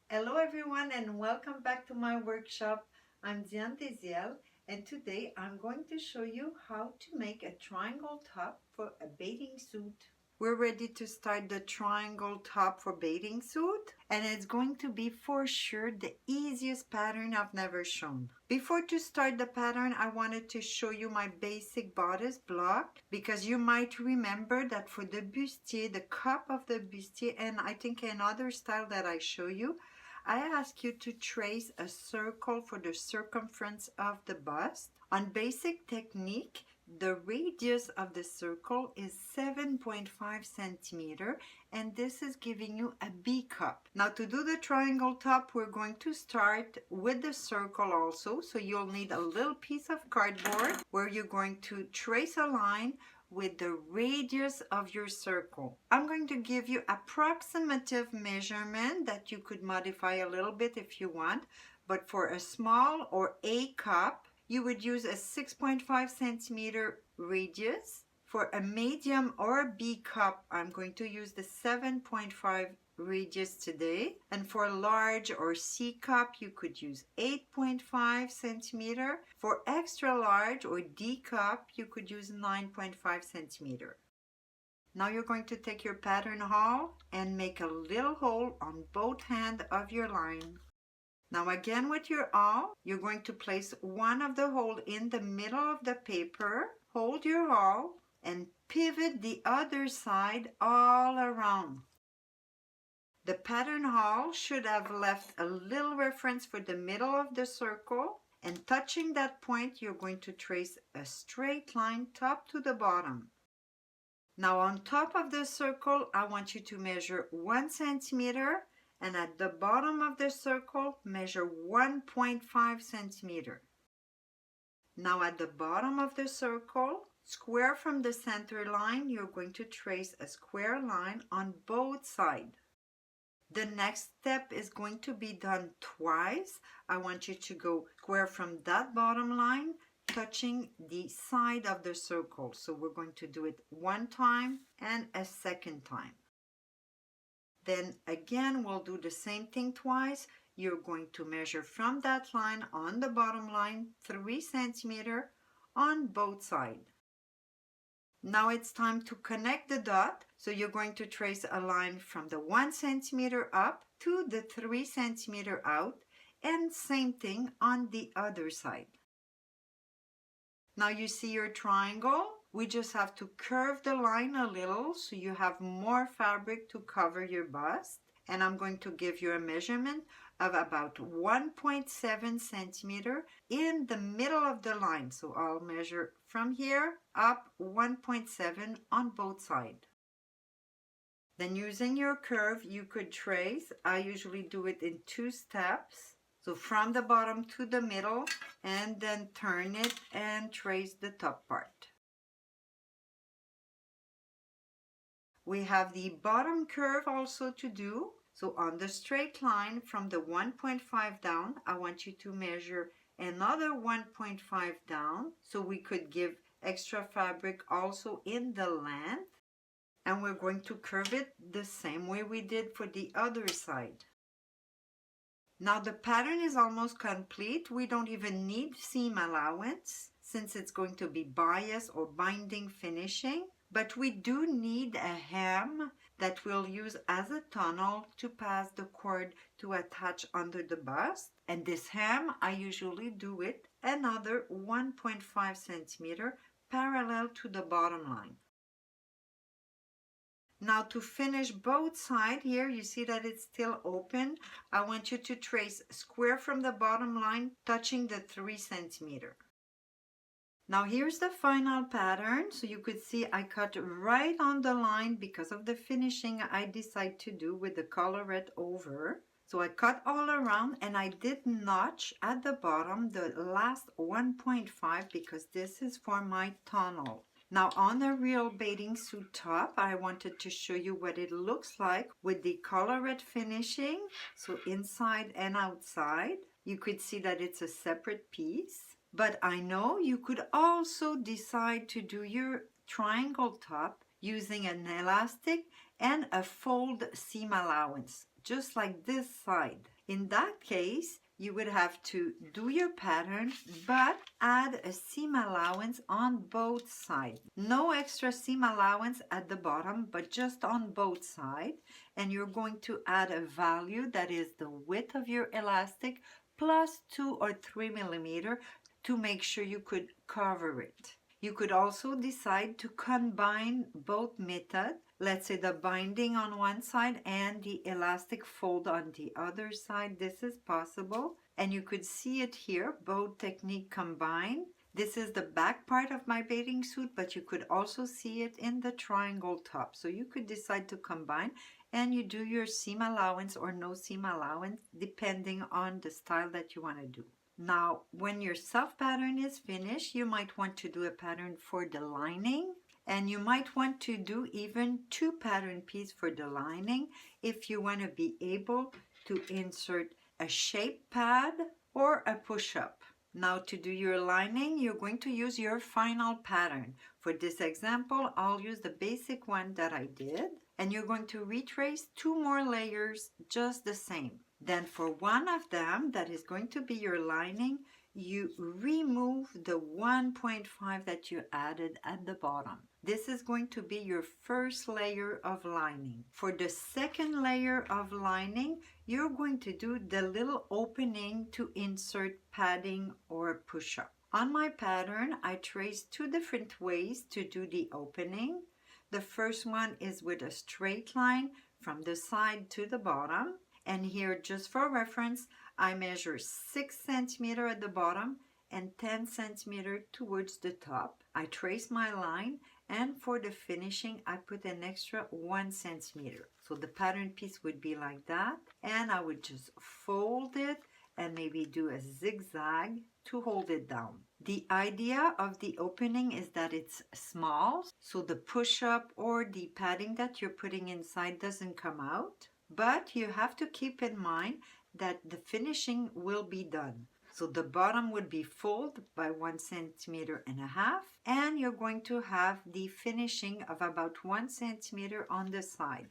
Hello everyone and welcome back to my workshop. I'm Diane Deziel and today I'm going to show you how to make a triangle top for a bathing suit. We're ready to start the triangle top for bathing suit, and it's going to be for sure the easiest pattern I've never shown. Before to start the pattern, I wanted to show you my basic bodice block, because you might remember that for the bustier, the cup of the bustier, and I think another style that I show you, I ask you to trace a circle for the circumference of the bust. On basic technique, the radius of the circle is 7.5 centimeter, and this is giving you a B cup. Now to do the triangle top, we're going to start with the circle also. So you'll need a little piece of cardboard where you're going to trace a line with the radius of your circle. I'm going to give you approximative measurement that you could modify a little bit if you want, but for a small or A cup, you would use a 6.5 centimeter radius. For a medium or B cup, I'm going to use the 7.5 radius today. And for a large or C cup, you could use 8.5 centimeter. For extra large or D cup, you could use 9.5 centimeter. Now you're going to take your pattern awl and make a little hole on both ends of your line. Now again with your awl, you're going to place one of the holes in the middle of the paper, hold your awl, and pivot the other side all around. The pattern awl should have left a little reference for the middle of the circle, and touching that point, you're going to trace a straight line top to the bottom. Now on top of the circle, I want you to measure 1 centimeter, and at the bottom of the circle, measure 1.5 centimeter. Now at the bottom of the circle, square from the center line, you're going to trace a square line on both sides. The next step is going to be done twice. I want you to go square from that bottom line, touching the side of the circle. So we're going to do it one time and a second time. Then again, we'll do the same thing twice. You're going to measure from that line on the bottom line 3 centimeter on both sides. Now it's time to connect the dot. So you're going to trace a line from the 1 centimeter up to the 3 centimeter out, and same thing on the other side. Now you see your triangle. We just have to curve the line a little so you have more fabric to cover your bust. And I'm going to give you a measurement of about 1.7 centimeter in the middle of the line. So I'll measure from here up 1.7 on both sides. Then using your curve, you could trace. I usually do it in 2 steps. So from the bottom to the middle, and then turn it and trace the top part. We have the bottom curve also to do. So on the straight line from the 1.5 down, I want you to measure another 1.5 down. So we could give extra fabric also in the length. And we're going to curve it the same way we did for the other side. Now the pattern is almost complete. We don't even need seam allowance since it's going to be bias or binding finishing. But we do need a hem that we'll use as a tunnel to pass the cord to attach under the bust. And this hem, I usually do it another 1.5 centimeter parallel to the bottom line. Now to finish both sides here, you see that it's still open. I want you to trace square from the bottom line, touching the 3 centimeter. Now here's the final pattern. So you could see I cut right on the line because of the finishing I decided to do with the collarette over. So I cut all around, and I did notch at the bottom the last 1.5 because this is for my tunnel. Now on a real bathing suit top, I wanted to show you what it looks like with the collarette finishing. So inside and outside, you could see that it's a separate piece. But I know you could also decide to do your triangle top using an elastic and a fold seam allowance, just like this side. In that case, you would have to do your pattern, but add a seam allowance on both sides. No extra seam allowance at the bottom, but just on both sides. And you're going to add a value that is the width of your elastic plus 2 or 3 millimeter to make sure you could cover it. You could also decide to combine both methods. Let's say the binding on one side and the elastic fold on the other side. This is possible. And you could see it here, both technique combined. This is the back part of my bathing suit, but you could also see it in the triangle top. So you could decide to combine and you do your seam allowance or no seam allowance depending on the style that you want to do. Now, when your self pattern is finished, you might want to do a pattern for the lining, and you might want to do even 2 pattern pieces for the lining if you want to be able to insert a shape pad or a push-up. Now, to do your lining, you're going to use your final pattern. For this example, I'll use the basic one that I did, and you're going to retrace 2 more layers just the same. Then for one of them, that is going to be your lining, you remove the 1.5 that you added at the bottom. This is going to be your first layer of lining. For the second layer of lining, you're going to do the little opening to insert padding or push-up. On my pattern, I traced 2 different ways to do the opening. The first one is with a straight line from the side to the bottom. And here, just for reference, I measure 6 centimeters at the bottom and 10 centimeters towards the top. I trace my line, and for the finishing, I put an extra 1 centimeter. So the pattern piece would be like that. And I would just fold it and maybe do a zigzag to hold it down. The idea of the opening is that it's small, so the push-up or the padding that you're putting inside doesn't come out. But you have to keep in mind that the finishing will be done. So the bottom would be folded by 1.5 centimeters, and you're going to have the finishing of about 1 centimeter on the side.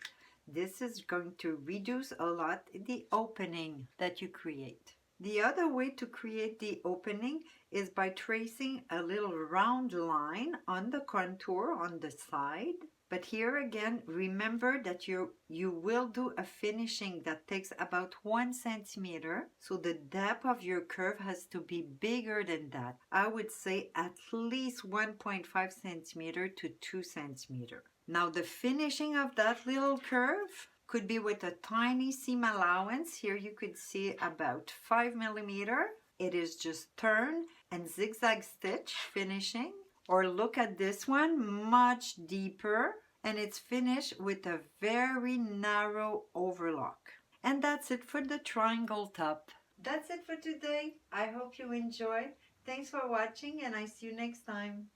This is going to reduce a lot the opening that you create. The other way to create the opening is by tracing a little round line on the contour on the side. But here again, remember that you will do a finishing that takes about 1 centimeter. So the depth of your curve has to be bigger than that. I would say at least 1.5 centimeter to 2 centimeter. Now the finishing of that little curve could be with a tiny seam allowance. Here you could see about 5 millimeter. It is just turn and zigzag stitch finishing. Or look at this one, much deeper, and it's finished with a very narrow overlock. And that's it for the triangle top. That's it for today. I hope you enjoyed. Thanks for watching, and I see you next time.